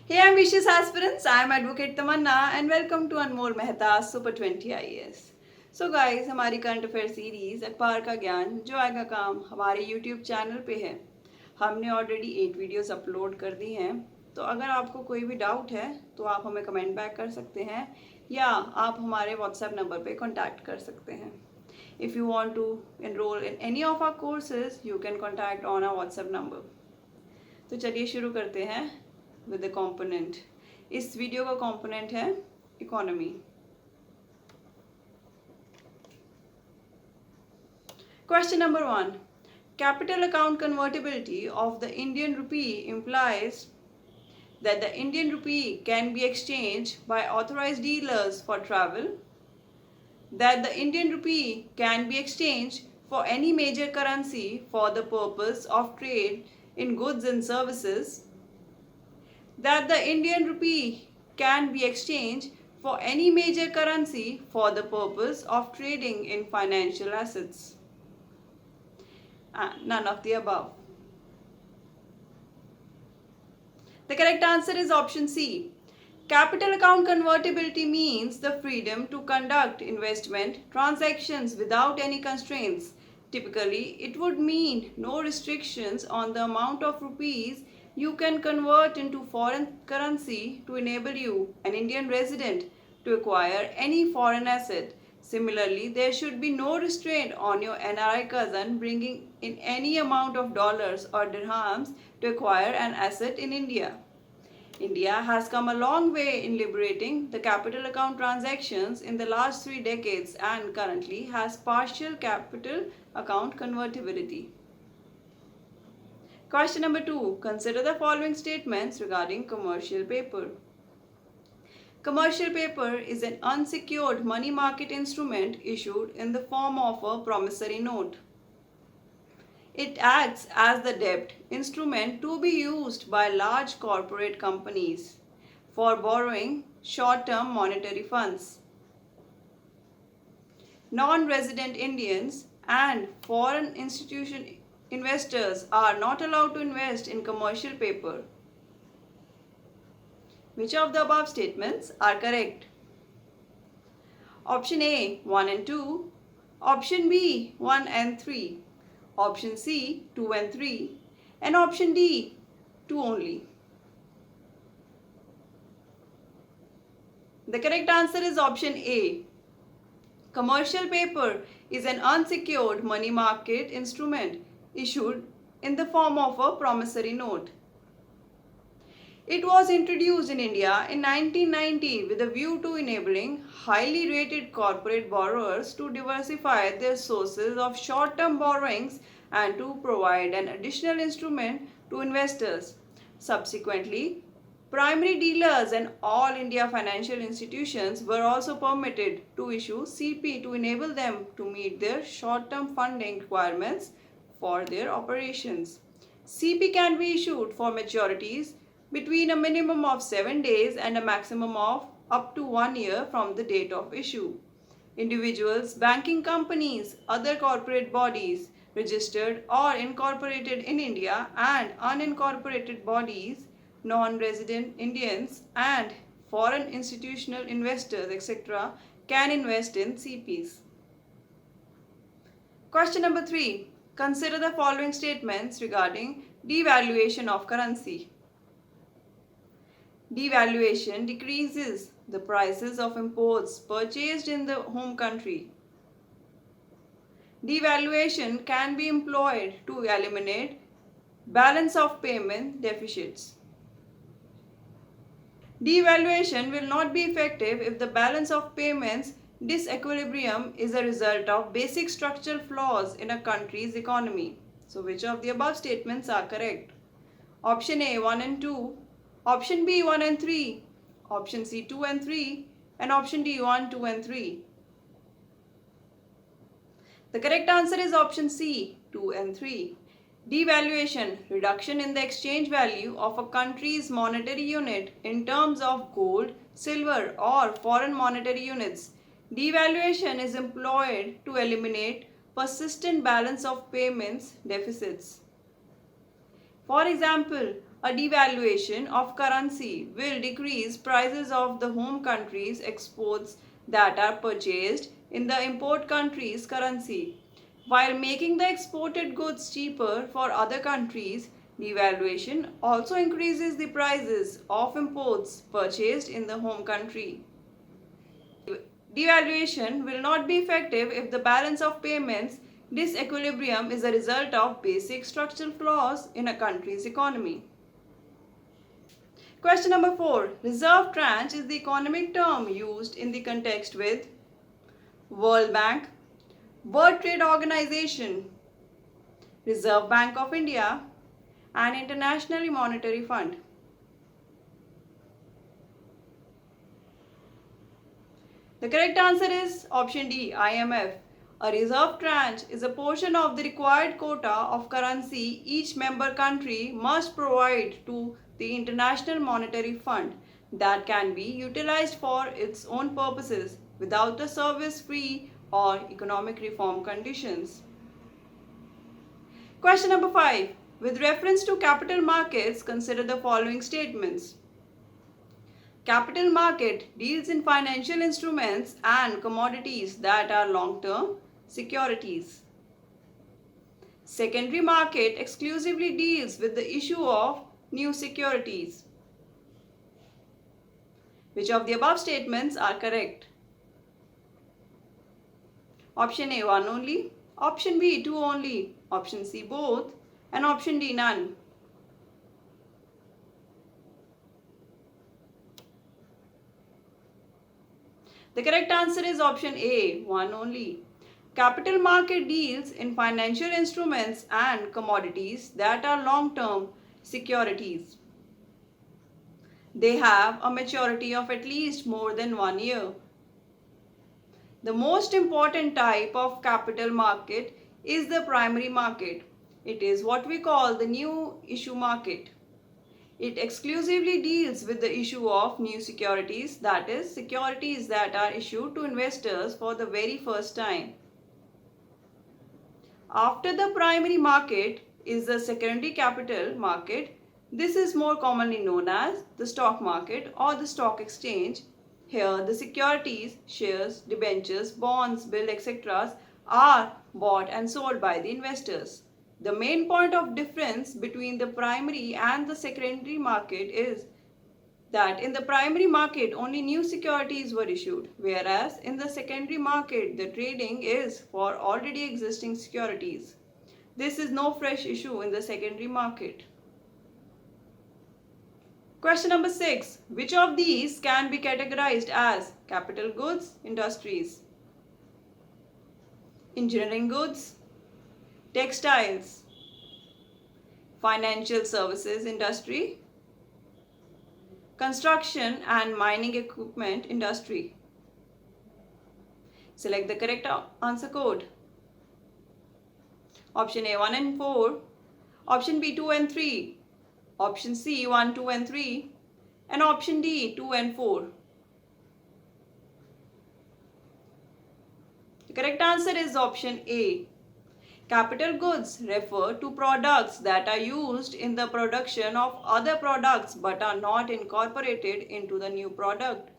Hey ambitious aspirants, I am Advocate Tamanna and welcome to Anmol Mehta Super 20 IAS. So guys, हमारी current affair series अखबार का ज्ञान जो आएगा काम हमारे यूट्यूब चैनल पे है। हमने ऑलरेडी 8 वीडियोस अपलोड कर दी हैं, तो अगर आपको कोई भी डाउट है तो आप हमें कमेंट बैक कर सकते हैं या आप हमारे व्हाट्सएप नंबर पे कांटेक्ट कर सकते हैं। If you want to enroll in any of our courses, you can contact on our WhatsApp number. तो चलिए शुरू करते हैं विद द कंपोनेंट। इस वीडियो का कंपोनेंट है economy. Question number 1, capital account convertibility of the Indian rupee implies that the Indian rupee can be exchanged by authorized dealers for travel, that the Indian rupee can be exchanged for any major currency for the purpose of trade in goods and services, that the Indian rupee can be exchanged for any major currency for the purpose of trading in financial assets. None of the above. The correct answer is option C. Capital account convertibility means the freedom to conduct investment transactions without any constraints. Typically, it would mean no restrictions on the amount of rupees you can convert into foreign currency to enable you, an Indian resident, to acquire any foreign asset. Similarly, there should be no restraint on your NRI cousin bringing in any amount of dollars or dirhams to acquire an asset in India. India has come a long way in liberating the capital account transactions in the last 3 decades and currently has partial capital account convertibility. Question number 2. Consider the following statements regarding commercial paper. Commercial paper is an unsecured money market instrument issued in the form of a promissory note. It acts as the debt instrument to be used by large corporate companies for borrowing short-term monetary funds. Non-resident Indians and foreign institution investors are not allowed to invest in commercial paper. Which of the above statements are correct? Option A 1 and 2, option B 1 and 3, option C 2 and 3, and option D 2 only. The correct answer is option A. Commercial paper is an unsecured money market instrument issued in the form of a promissory note. It was introduced in India in 1990 with a view to enabling highly rated corporate borrowers to diversify their sources of short-term borrowings and to provide an additional instrument to investors. Subsequently, primary dealers and all India financial institutions were also permitted to issue CP to enable them to meet their short-term funding requirements for their operations. CP can be issued for maturities between a minimum of 7 days and a maximum of up to 1 year from the date of issue. Individuals, banking companies, other corporate bodies registered or incorporated in India and unincorporated bodies, non-resident Indians and foreign institutional investors, etc. can invest in CPs. Question number 3. Consider the following statements regarding devaluation of currency. Devaluation decreases the prices of imports purchased in the home country. Devaluation can be employed to eliminate balance of payment deficits. Devaluation will not be effective if the balance of payments disequilibrium is a result of basic structural flaws in a country's economy. So which of the above statements are correct? Option A 1 and 2, option B 1 and 3, option C 2 and 3, and option D 1, 2 and 3. The correct answer is option C 2 and 3. Devaluation, reduction in the exchange value of a country's monetary unit in terms of gold, silver or foreign monetary units. Devaluation is employed to eliminate persistent balance of payments deficits. For example, a devaluation of currency will decrease prices of the home country's exports that are purchased in the import country's currency. While making the exported goods cheaper for other countries, devaluation also increases the prices of imports purchased in the home country. Devaluation will not be effective if the balance of payments disequilibrium is a result of basic structural flaws in a country's economy. Question number 4. Reserve tranche is the economic term used in the context with World Bank, World Trade Organization, Reserve Bank of India, and International Monetary Fund. The correct answer is option D, IMF. A reserve tranche is a portion of the required quota of currency each member country must provide to the International Monetary Fund that can be utilized for its own purposes without the service fee or economic reform conditions. Question number 5. With reference to capital markets, consider the following statements. Capital market deals in financial instruments and commodities that are long-term securities. Secondary market exclusively deals with the issue of new securities. Which of the above statements are correct? Option A, 1 only, option B, 2 only, option C, both, and option D, none. The correct answer is option A, 1 only. Capital market deals in financial instruments and commodities that are long-term securities. They have a maturity of at least more than 1 year. The most important type of capital market is the primary market. It is what we call the new issue market. It exclusively deals with the issue of new securities, that is, securities that are issued to investors for the very first time. After the primary market is the secondary capital market. This is more commonly known as the stock market or the stock exchange. Here, the securities, shares, debentures, bonds, bills, etc. are bought and sold by the investors. The main point of difference between the primary and the secondary market is that in the primary market only new securities were issued, whereas in the secondary market the trading is for already existing securities. This is no fresh issue in the secondary market. Question number 6. Which of these can be categorized as capital goods industries? Engineering goods, textiles, financial services industry, construction and mining equipment industry. Select the correct answer code. Option A 1 and 4, option B 2 and 3, option C 1, 2 and 3, and option D 2 and 4. The correct answer is option A. Capital goods refer to products that are used in the production of other products but are not incorporated into the new product.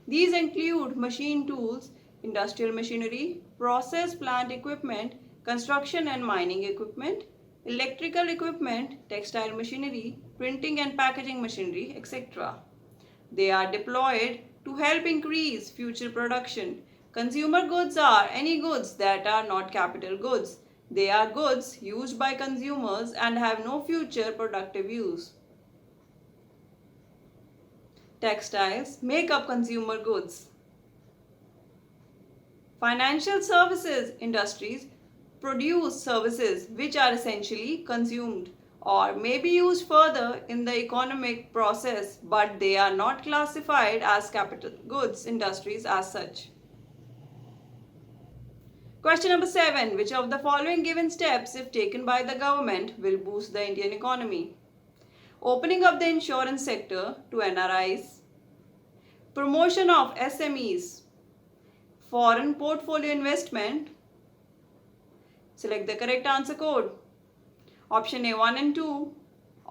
These include machine tools, industrial machinery, process plant equipment, construction and mining equipment, electrical equipment, textile machinery, printing and packaging machinery, etc. They are deployed to help increase future production. Consumer goods are any goods that are not capital goods. They are goods used by consumers and have no future productive use. Textiles make up consumer goods. Financial services industries produce services which are essentially consumed or may be used further in the economic process, but they are not classified as capital goods industries as such. Question number 7. Which of the following given steps, if taken by the government, will boost the Indian economy? Opening up the insurance sector to NRIs, promotion of SMEs, foreign portfolio investment. Select the correct answer code. Option A 1 and 2,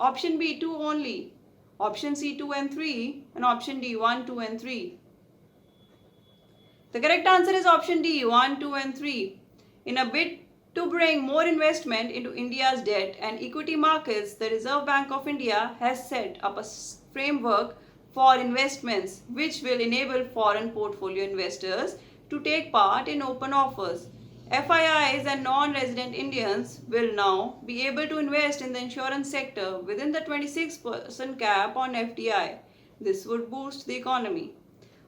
Option B, 2 only. Option C, 2 and 3. And option D, 1, 2 and 3. The correct answer is option D, 1, 2 and 3. In a bid to bring more investment into India's debt and equity markets, the Reserve Bank of India has set up a framework for investments which will enable foreign portfolio investors to take part in open offers. FIIs and non-resident Indians will now be able to invest in the insurance sector within the 26% cap on FDI. This would boost the economy.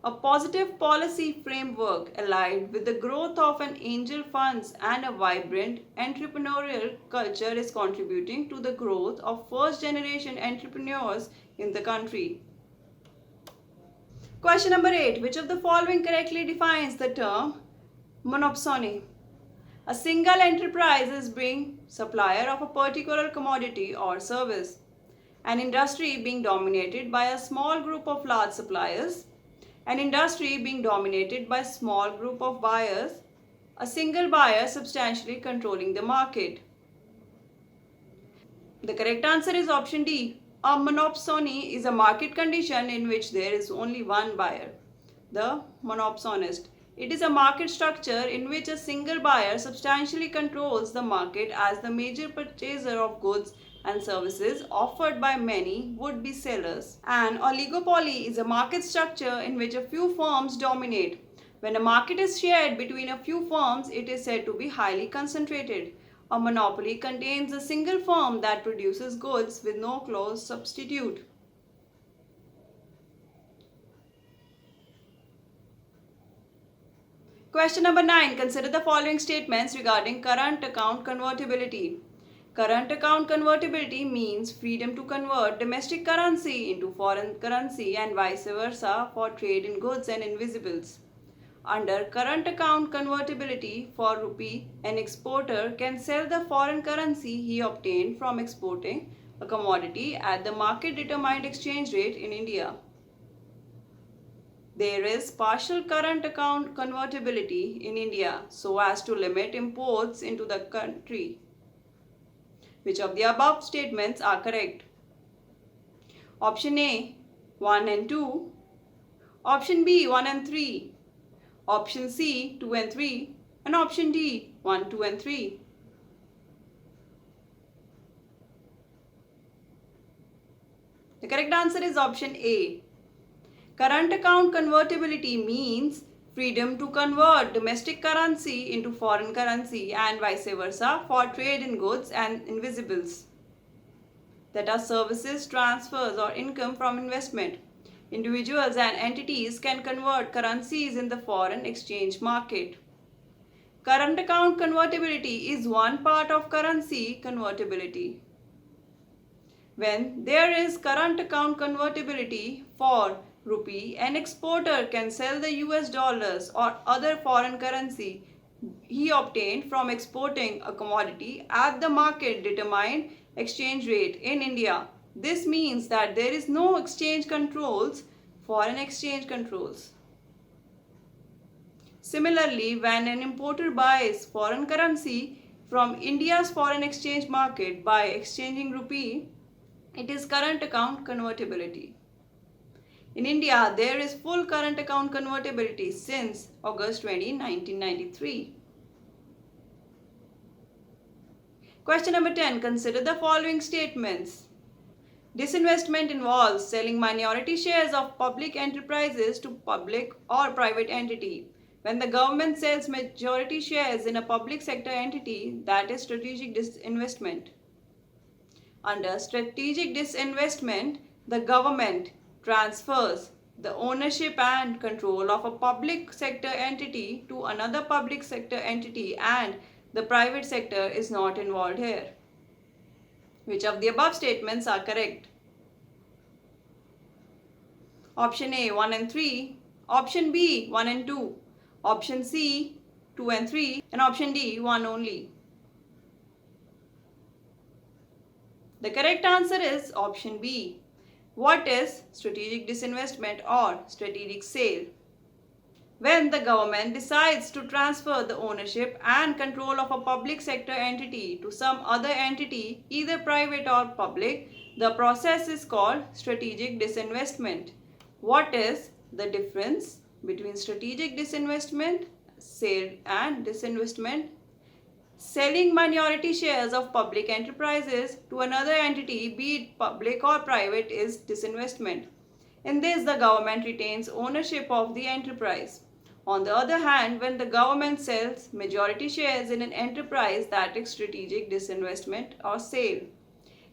A positive policy framework allied with the growth of an angel funds and a vibrant entrepreneurial culture is contributing to the growth of first generation entrepreneurs in the country. Question number 8. Which of the following correctly defines the term monopsony? A single enterprise is being supplier of a particular commodity or service. An industry being dominated by a small group of large suppliers. An industry being dominated by a small group of buyers, a single buyer substantially controlling the market. The correct answer is option D. A monopsony is a market condition in which there is only one buyer, the monopsonist. It is a market structure in which a single buyer substantially controls the market as the major purchaser of goods and services offered by many would-be sellers. An oligopoly is a market structure in which a few firms dominate. When a market is shared between a few firms, it is said to be highly concentrated. A monopoly contains a single firm that produces goods with no close substitute. Question number 9. Consider the following statements regarding current account convertibility. Current account convertibility means freedom to convert domestic currency into foreign currency and vice versa for trade in goods and invisibles. Under current account convertibility for rupee, an exporter can sell the foreign currency he obtained from exporting a commodity at the market determined exchange rate in India. There is partial current account convertibility in India so as to limit imports into the country. Which of the above statements are correct? Option A, 1 and 2. Option B, 1 and 3. Option C, 2 and 3. And option D, 1, 2 and 3. The correct answer is option A. Current account convertibility means freedom to convert domestic currency into foreign currency and vice versa for trade in goods and invisibles, that are services, transfers or income from investment. Individuals and entities can convert currencies in the foreign exchange market. Current account convertibility is one part of currency convertibility. When there is current account convertibility for rupee, an exporter can sell the US dollars or other foreign currency he obtained from exporting a commodity at the market determined exchange rate in India. This means that there is no exchange controls, foreign exchange controls. Similarly, when an importer buys foreign currency from India's foreign exchange market by exchanging rupee, it is current account convertibility. In India, there is full current account convertibility since August 20, 1993. Question number 10. Consider the following statements. Disinvestment involves selling minority shares of public enterprises to public or private entity. When the government sells majority shares in a public sector entity, that is strategic disinvestment. Under strategic disinvestment, the government transfers the ownership and control of a public sector entity to another public sector entity and the private sector is not involved here. Which of the above statements are correct? Option A, 1 and 3. Option B, 1 and 2. Option C, 2 and 3. And option D, 1 only. The correct answer is option B. What is strategic disinvestment or strategic sale? When the government decides to transfer the ownership and control of a public sector entity to some other entity, either private or public, The process is called strategic disinvestment. What is the difference between strategic disinvestment, sale and disinvestment? Selling minority shares of public enterprises to another entity, be it public or private, is disinvestment. In this, the government retains ownership of the enterprise. On the other hand, when the government sells majority shares in an enterprise, that is strategic disinvestment or sale.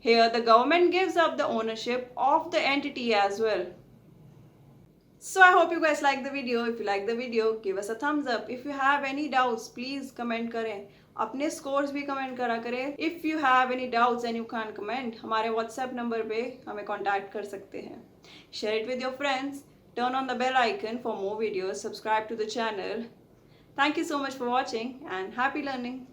Here, the government gives up the ownership of the entity as well. So I hope you guys like the video. If you like the video, give us a thumbs up. If you have any doubts, please comment करें. अपने scores भी comment करा करें. If you have any doubts and you can't comment, हमारे WhatsApp number पे हमें contact कर सकते हैं. Share it with your friends. Turn on the bell icon for more videos. Subscribe to the channel. Thank you so much for watching and happy learning.